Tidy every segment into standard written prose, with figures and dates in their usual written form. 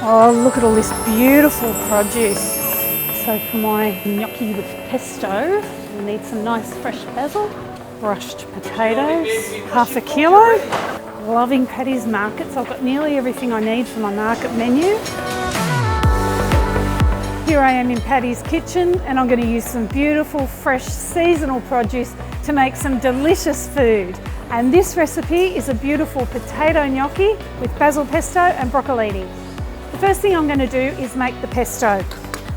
Oh, look at all this beautiful produce. So for my gnocchi with pesto, we need some nice fresh basil, brushed potatoes, half a kilo. Loving Paddy's Markets. I've got nearly everything I need for my market menu. Here I am in Paddy's kitchen, and I'm going to use some beautiful, fresh, seasonal produce to make some delicious food. And this recipe is a beautiful potato gnocchi with basil pesto and broccolini. The first thing I'm going to do is make the pesto.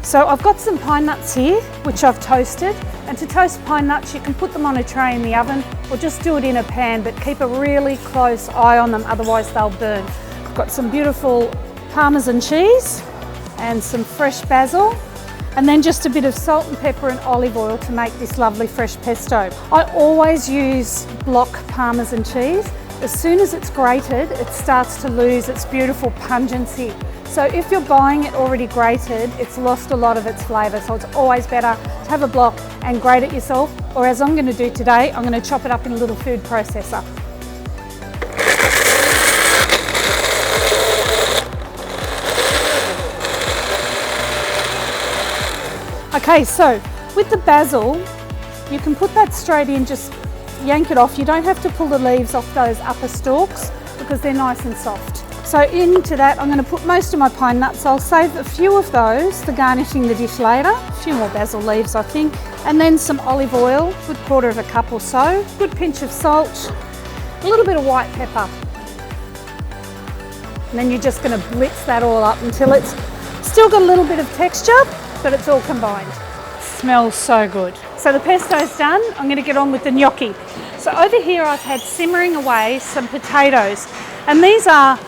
So I've got some pine nuts here, which I've toasted. And to toast pine nuts, you can put them on a tray in the oven or just do it in a pan, but keep a really close eye on them, otherwise they'll burn. I've got some beautiful Parmesan cheese and some fresh basil, and then just a bit of salt and pepper and olive oil to make this lovely fresh pesto. I always use block Parmesan cheese. As soon as it's grated, it starts to lose its beautiful pungency. So if you're buying it already grated, it's lost a lot of its flavour. So it's always better to have a block and grate it yourself, or as I'm going to do today, I'm going to chop it up in a little food processor. Okay, so with the basil, you can put that straight in, just yank it off. You don't have to pull the leaves off those upper stalks because they're nice and soft. So into that, I'm going to put most of my pine nuts. I'll save a few of those for garnishing the dish later. A few more basil leaves, I think. And then some olive oil, a good quarter of a cup or so. Good pinch of salt, a little bit of white pepper. And then you're just going to blitz that all up until it's still got a little bit of texture, but it's all combined. Smells so good. So the pesto's done. I'm going to get on with the gnocchi. So over here I've had simmering away some potatoes, and these are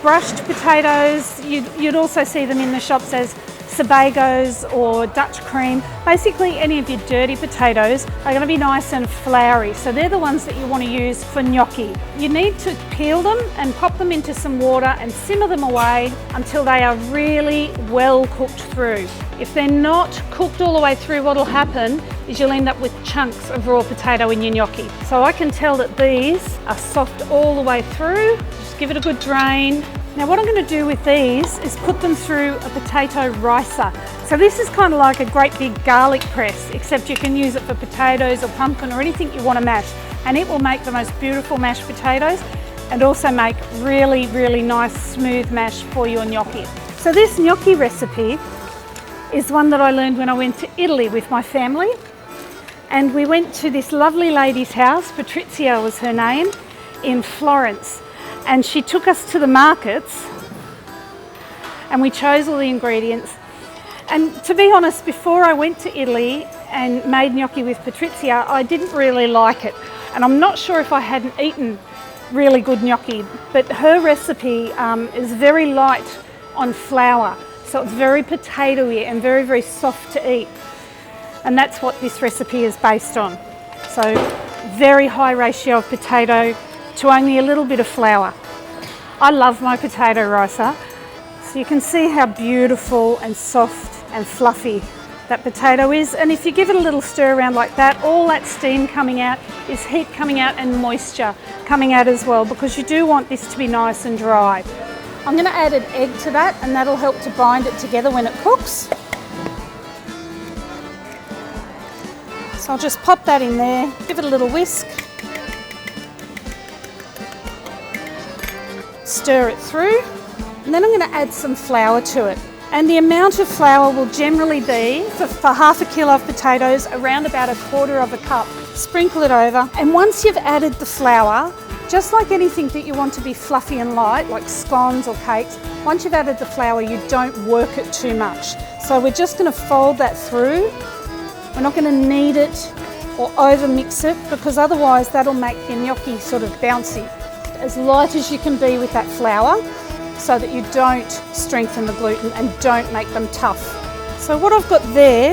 brushed potatoes. You'd also see them in the shops as sabagos or Dutch cream. Basically any of your dirty potatoes are going to be nice and floury, so they're the ones that you want to use for gnocchi. You need to peel them and pop them into some water and simmer them away until they are really well cooked through. If they're not cooked all the way through, what will happen is you'll end up with chunks of raw potato in your gnocchi. So I can tell that these are soft all the way through. Just give it a good drain. Now what I'm going to do with these is put them through a potato ricer. So this is kind of like a great big garlic press, except you can use it for potatoes or pumpkin or anything you want to mash. And it will make the most beautiful mashed potatoes and also make really, really nice smooth mash for your gnocchi. So this gnocchi recipe is one that I learned when I went to Italy with my family. And we went to this lovely lady's house, Patrizia was her name, in Florence. And she took us to the markets and we chose all the ingredients. And to be honest, before I went to Italy and made gnocchi with Patrizia, I didn't really like it. And I'm not sure if I hadn't eaten really good gnocchi, but her recipe is very light on flour. So it's very potatoey and very, very soft to eat. And that's what this recipe is based on. So very high ratio of potato to only a little bit of flour. I love my potato ricer. So you can see how beautiful and soft and fluffy that potato is. And if you give it a little stir around like that, all that steam coming out is heat coming out and moisture coming out as well, because you do want this to be nice and dry. I'm going to add an egg to that, and that'll help to bind it together when it cooks. So I'll just pop that in there, give it a little whisk, stir it through, and then I'm going to add some flour to it. And the amount of flour will generally be, for half a kilo of potatoes, around about a quarter of a cup. Sprinkle it over, and once you've added the flour, just like anything that you want to be fluffy and light, like scones or cakes, once you've added the flour, you don't work it too much. So we're just going to fold that through. We're not going to knead it or over mix it, because otherwise that'll make your gnocchi sort of bouncy. As light as you can be with that flour, so that you don't strengthen the gluten and don't make them tough. So what I've got there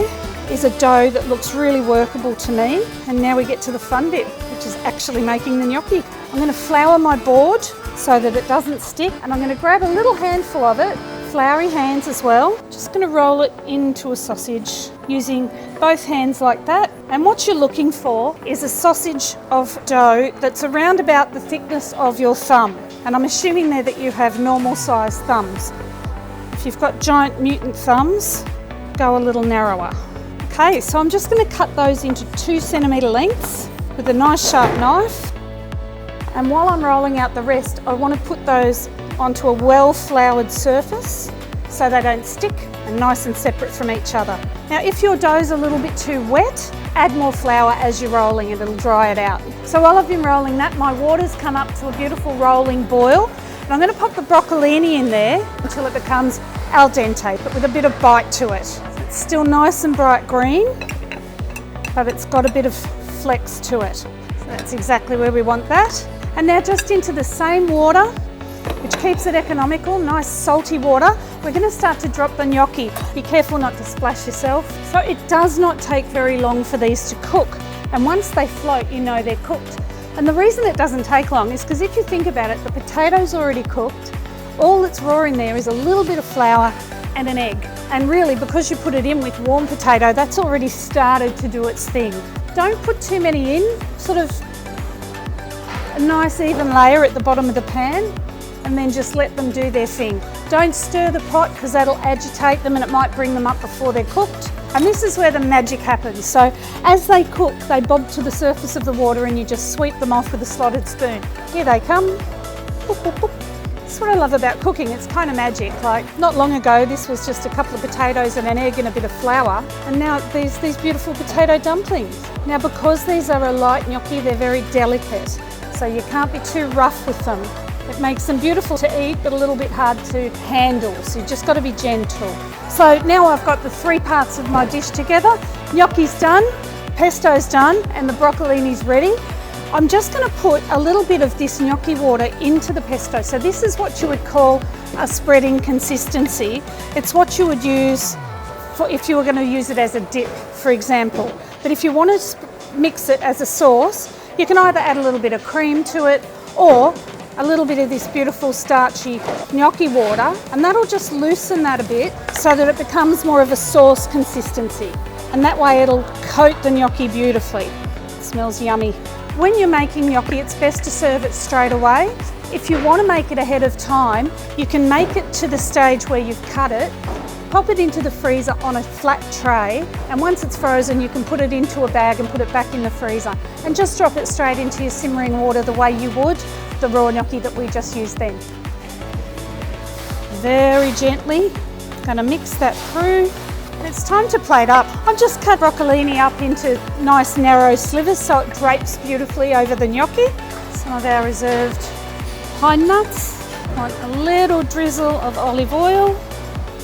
is a dough that looks really workable to me, and now we get to the fun bit, which is actually making the gnocchi. I'm going to flour my board so that it doesn't stick, and I'm going to grab a little handful of it, floury hands as well. Just going to roll it into a sausage using both hands like that. And what you're looking for is a sausage of dough that's around about the thickness of your thumb. And I'm assuming there that you have normal sized thumbs. If you've got giant mutant thumbs, go a little narrower. Okay, so I'm just going to cut those into 2 centimetre lengths with a nice sharp knife. And while I'm rolling out the rest, I want to put those onto a well-floured surface so they don't stick and nice and separate from each other. Now, if your dough's a little bit too wet, add more flour as you're rolling and it'll dry it out. So while I've been rolling that, my water's come up to a beautiful rolling boil. And I'm going to pop the broccolini in there until it becomes al dente, but with a bit of bite to it. It's still nice and bright green, but it's got a bit of flex to it. So that's exactly where we want that. And now just into the same water, which keeps it economical, nice salty water, we're going to start to drop the gnocchi. Be careful not to splash yourself. So it does not take very long for these to cook. And once they float, you know they're cooked. And the reason it doesn't take long is because if you think about it, the potato's already cooked. All that's raw in there is a little bit of flour and an egg. And really, because you put it in with warm potato, that's already started to do its thing. Don't put too many in, sort of a nice even layer at the bottom of the pan, and then just let them do their thing. Don't stir the pot because that'll agitate them and it might bring them up before they're cooked. And this is where the magic happens. So as they cook, they bob to the surface of the water and you just sweep them off with a slotted spoon. Here they come. Boop, boop, boop. That's what I love about cooking. It's kind of magic. Like not long ago, this was just a couple of potatoes and an egg and a bit of flour. And now these beautiful potato dumplings. Now because these are a light gnocchi, they're very delicate. So you can't be too rough with them. It makes them beautiful to eat, but a little bit hard to handle. So you've just got to be gentle. So now I've got the 3 parts of my dish together. Gnocchi's done, pesto's done, and the broccolini's ready. I'm just going to put a little bit of this gnocchi water into the pesto. So this is what you would call a spreading consistency. It's what you would use for if you were going to use it as a dip, for example. But if you want to mix it as a sauce, you can either add a little bit of cream to it or a little bit of this beautiful starchy gnocchi water, and that'll just loosen that a bit so that it becomes more of a sauce consistency. And that way it'll coat the gnocchi beautifully. It smells yummy. When you're making gnocchi, it's best to serve it straight away. If you want to make it ahead of time, you can make it to the stage where you've cut it, pop it into the freezer on a flat tray, and once it's frozen, you can put it into a bag and put it back in the freezer. And just drop it straight into your simmering water the way you would the raw gnocchi that we just used then. Very gently, going to mix that through. And it's time to plate up. I've just cut broccolini up into nice narrow slivers so it drapes beautifully over the gnocchi. Some of our reserved pine nuts. Want a little drizzle of olive oil.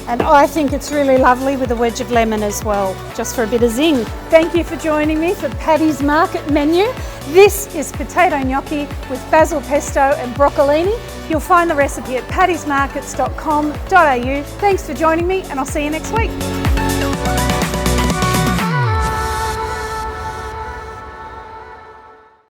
And I think it's really lovely with a wedge of lemon as well, just for a bit of zing. Thank you for joining me for Paddy's Market menu. This is potato gnocchi with basil pesto and broccolini. You'll find the recipe at paddysmarkets.com.au. Thanks for joining me, and I'll see you next week.